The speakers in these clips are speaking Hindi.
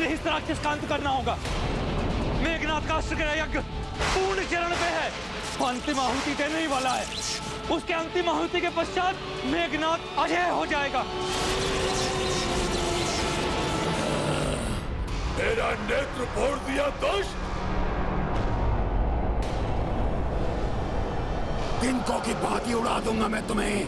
ही इस राक्षस का अंत करना होगा। मेघनाथ का अश्वग्रह यज्ञ पूर्ण चरण पे है, अंतिम आहुति देने ही वाला है। उसके अंतिम आहुति के पश्चात मेघनाथ अजय हो जाएगा। मेरा नेत्र फोड़ दिया दुष्ट, तिनकों की भांति उड़ा दूंगा मैं तुम्हें।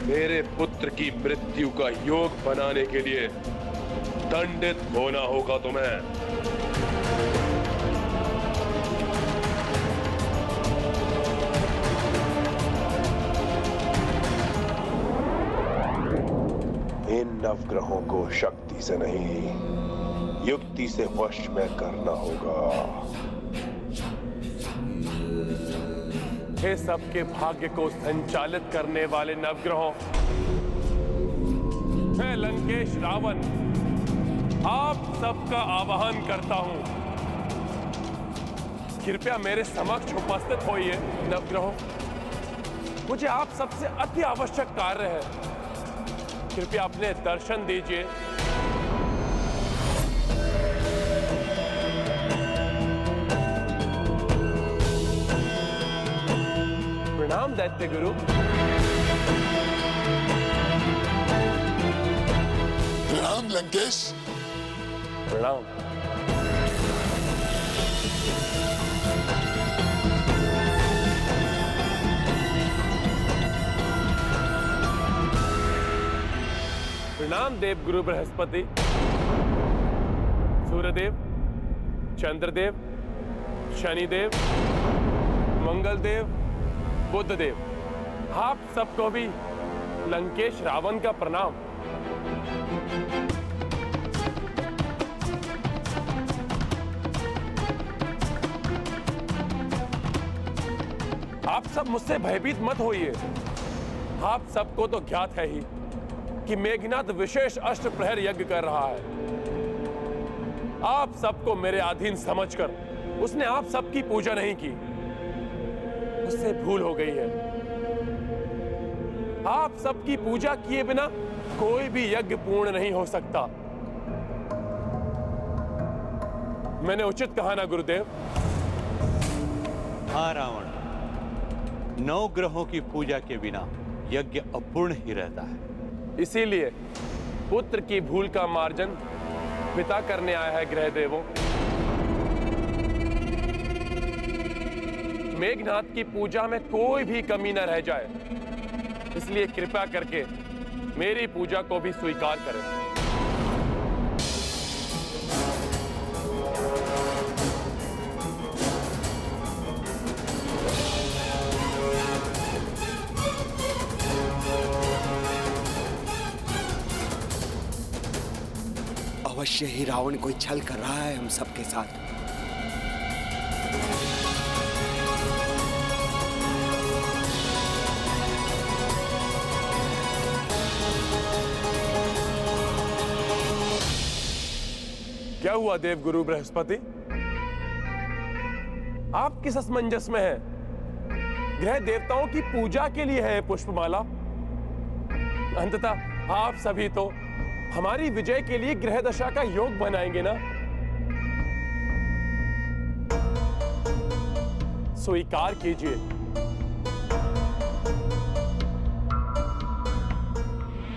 मेरे पुत्र की मृत्यु का योग बनाने के लिए दंडित होना होगा तुम्हें। इन नवग्रहों को शक्ति से नहीं, युक्ति से वश में करना होगा। हे सबके भाग्य को संचालित करने वाले नवग्रहों, मैं लंकेश रावण आप सबका आवाहन करता हूं। कृपया मेरे समक्ष उपस्थित होइए नवग्रहों। मुझे आप सबसे अति आवश्यक कार्य है, कृपया अपने दर्शन दीजिए। प्रणाम दैत्य गुरु। प्रणाम लंकेश। प्रणाम। प्रणाम देव गुरु बृहस्पति, सूर्यदेव, चंद्रदेव, शनिदेव, मंगलदेव, बुद्धदेव, आप सबको भी लंकेश रावण का प्रणाम। आप सब मुझसे भयभीत मत होइए। आप सबको तो ज्ञात है ही कि मेघनाथ विशेष अष्टप्रहर यज्ञ कर रहा है। आप सबको मेरे अधीन समझकर उसने आप सबकी पूजा नहीं की, उससे भूल हो गई है। आप सबकी पूजा किए बिना कोई भी यज्ञ पूर्ण नहीं हो सकता। मैंने उचित कहा ना गुरुदेव? हाँ रावण, 9 ग्रहों की पूजा के बिना यज्ञ अपूर्ण ही रहता है। इसीलिए पुत्र की भूल का मार्जन पिता करने आया है ग्रह देवों। मेघनाथ की पूजा में कोई भी कमी न रह जाए, इसलिए कृपा करके मेरी पूजा को भी स्वीकार करें। अवश्य ही रावण कोई छल कर रहा है हम सबके साथ। क्या हुआ देवगुरु बृहस्पति? आप किस असमंजस में हैं? ग्रह देवताओं की पूजा के लिए है पुष्पमाला। अंततः आप सभी तो हमारी विजय के लिए ग्रह दशा का योग बनाएंगे ना? स्वीकार कीजिए।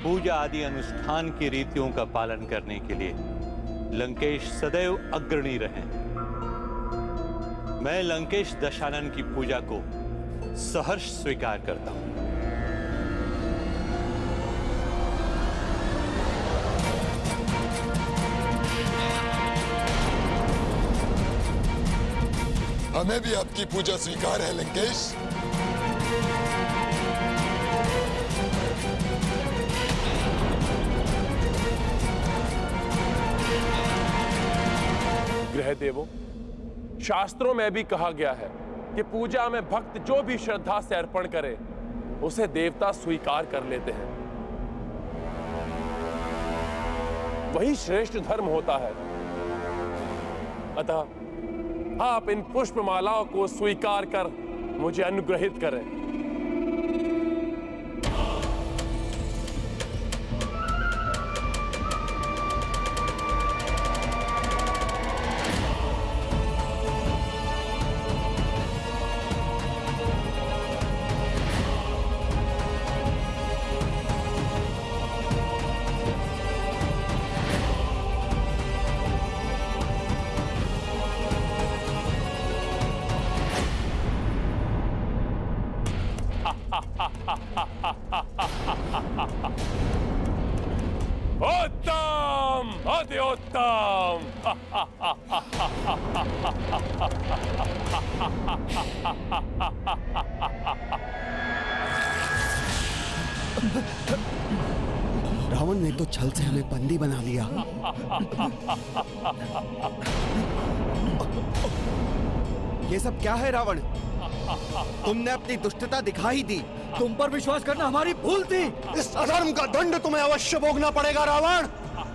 पूजा आदि अनुष्ठान की रीतियों का पालन करने के लिए लंकेश सदैव अग्रणी रहे। मैं लंकेश दशानन की पूजा को सहर्ष स्वीकार करता हूं। हमें भी आपकी पूजा स्वीकार है लंकेश। ग्रह देवों, शास्त्रों में भी कहा गया है कि पूजा में भक्त जो भी श्रद्धा से अर्पण करे उसे देवता स्वीकार कर लेते हैं। वही श्रेष्ठ धर्म होता है। अतः आप इन पुष्पमालाओं को स्वीकार कर मुझे अनुग्रहित करें। उत्तम, अति उत्तम। रावण ने तो छल से हमें बंदी बना लिया। ये सब क्या है रावण? तुमने अपनी दुष्टता दिखा ही दी। तुम पर विश्वास करना हमारी भूल थी। इस अधर्म का दंड तुम्हें अवश्य भोगना पड़ेगा रावण।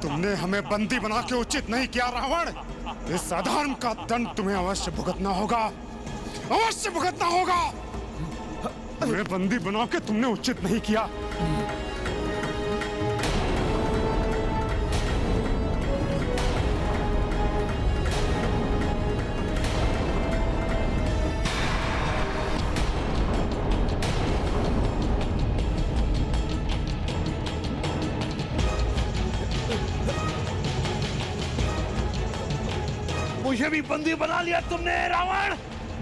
तुमने हमें बंदी बना के उचित नहीं किया रावण। इस अधर्म का दंड तुम्हें अवश्य भुगतना होगा, अवश्य भुगतना होगा। हमें बंदी बना के तुमने उचित नहीं किया। मुझे भी बंदी बना लिया तुमने रावण।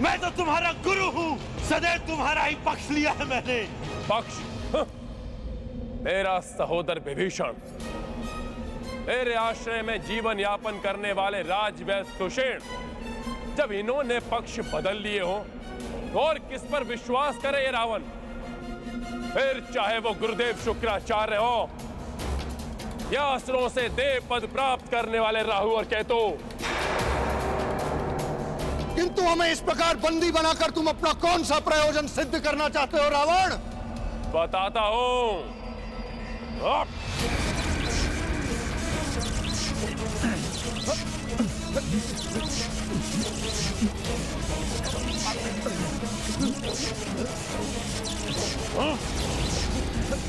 मैं तो तुम्हारा गुरु हूँ, सदैव तुम्हारा ही पक्ष लिया है मैंने। पक्ष? मेरा सहोदर विभीषण, मेरे आश्रय में जीवन यापन करने वाले राजवैद्य सुषेण, जब इन्होंने पक्ष बदल लिए हो तो और किस पर विश्वास करे ये रावण? फिर चाहे वो गुरुदेव शुक्राचार्य हो या असुरों से देव पद प्राप्त करने वाले राहु और केतु। किंतु हमें इस प्रकार बंदी बनाकर तुम अपना कौन सा प्रयोजन सिद्ध करना चाहते हो रावण? बताता हूं।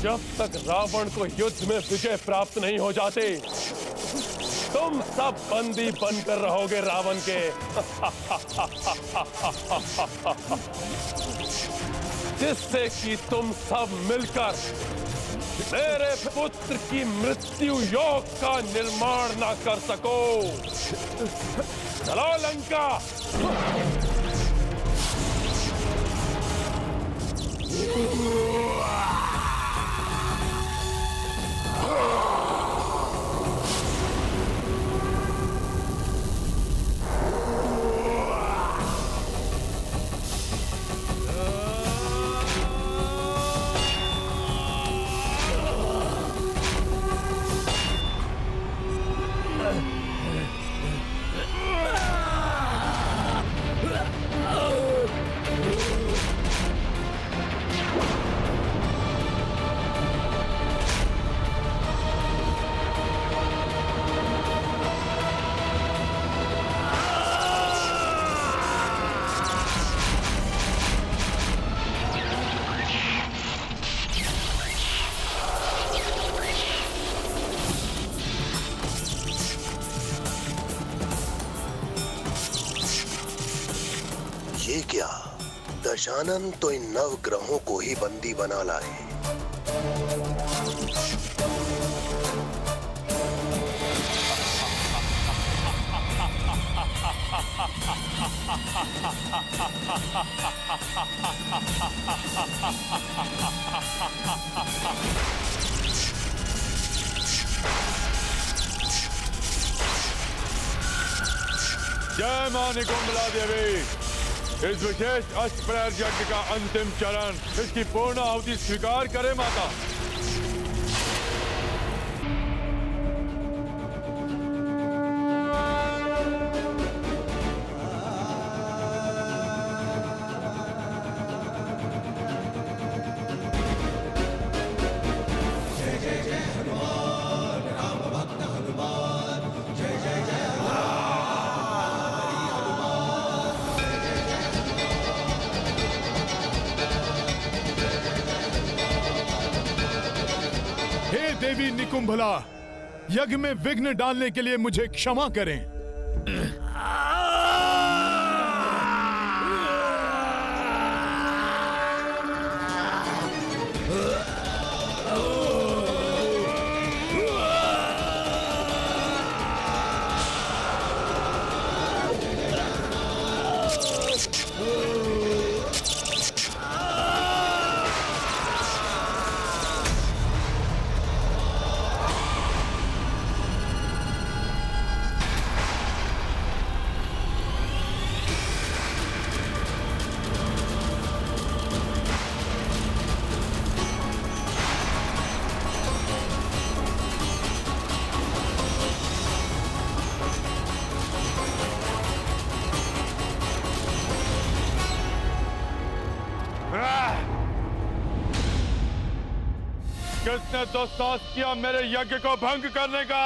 जब तक रावण को युद्ध में विजय प्राप्त नहीं हो जाते तुम सब बंदी बनकर रहोगे रावण के। जिससे कि तुम सब मिलकर मेरे पुत्र की मृत्यु योग का निर्माण ना कर सको। चलो लंका। क्या, दशानन तो इन नवग्रहों को ही बंदी बना लाए। जय मां निकुंभला देवी। इस विशेष अष्टप्रहर यज्ञ का अंतिम चरण, इसकी पूर्ण आहुति स्वीकार करें माता। हे देवी निकुंभला, यज्ञ में विघ्न डालने के लिए मुझे क्षमा करें। किसने दुस्साहस किया मेरे यज्ञ को भंग करने का?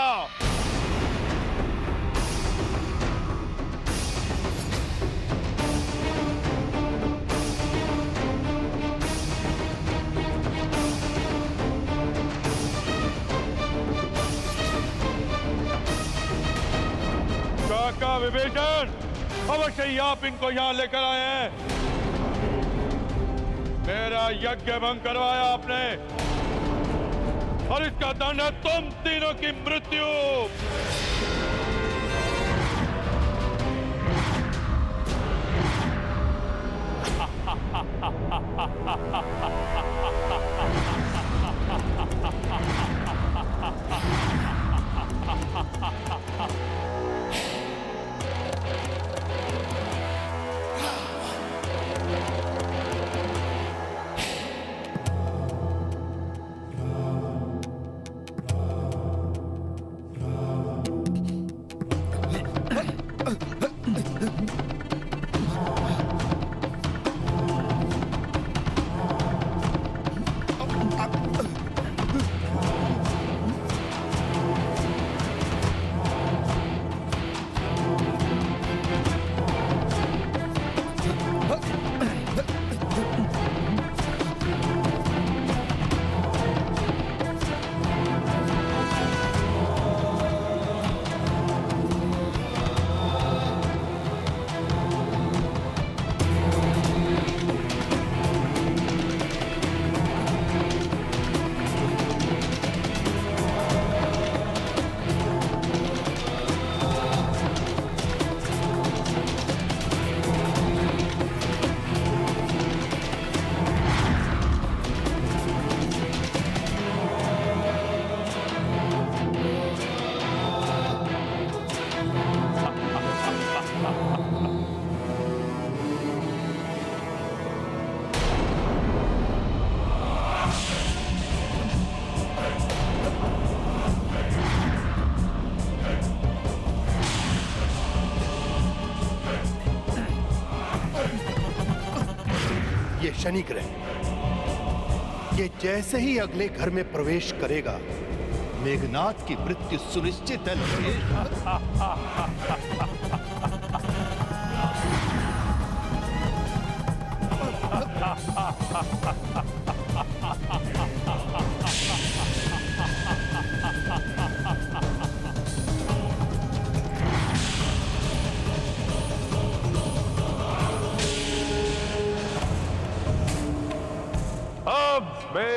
काका विभीषण, अवश्य ही आप इनको यहाँ लेकर आए हैं। मेरा यज्ञ भंग करवाया आपने और इसका दंड है तुम तीनों की मृत्यु। ये शनि ग्रह, ये जैसे ही अगले घर में प्रवेश करेगा, मेघनाथ की मृत्यु सुनिश्चित है।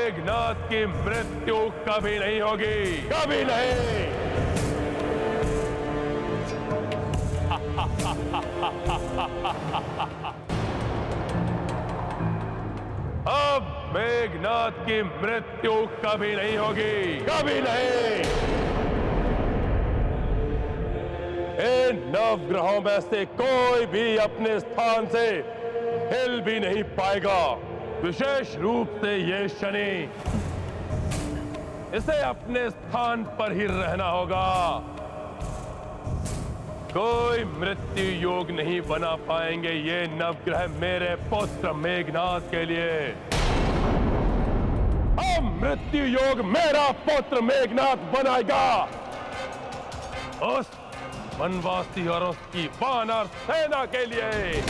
मेघनाद की मृत्यु कभी नहीं होगी, कभी नहीं। अब मेघनाद की मृत्यु कभी नहीं होगी, कभी नहीं। इन नवग्रहों में से कोई भी अपने स्थान से हिल भी नहीं पाएगा। विशेष रूप से ये शनि, इसे अपने स्थान पर ही रहना होगा। कोई मृत्यु योग नहीं बना पाएंगे ये नवग्रह मेरे पुत्र मेघनाद के लिए। अब मृत्यु योग मेरा पुत्र मेघनाद बनाएगा, उस वनवासी और उसकी वानर सेना के लिए।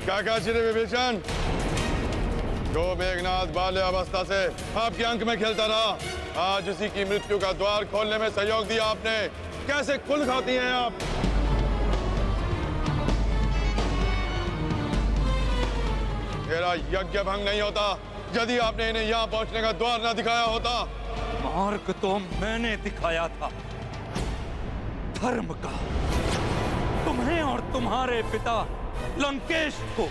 क्या कहा श्री विभीषण? जो मेघनाद बाल्य अवस्था से आपके अंक में खेलता रहा, आज उसी की मृत्यु का द्वार खोलने में सहयोग दिया आपने। कैसे कुल खाती हैं आप? मेरा यज्ञ भंग नहीं होता यदि आपने इन्हें यहाँ पहुंचने का द्वार न दिखाया होता। मार्ग तो मैंने दिखाया था, धर्म का, तुम्हें और तुम्हारे पिता लंकेश को।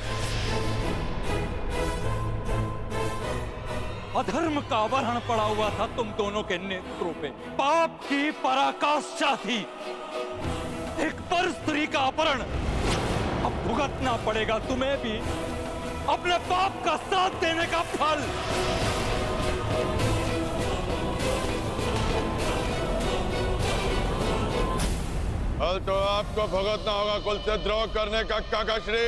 अधर्म का आवरण पड़ा हुआ था तुम दोनों के नेत्रों पे। पाप की पराकाष्ठा थी, एक पर स्त्री का अपहरण। अब भुगतना पड़ेगा तुम्हें भी अपने पाप का साथ देने का फल। कल तो आपको भुगतना होगा कुल से द्रोह करने का काकाश्री।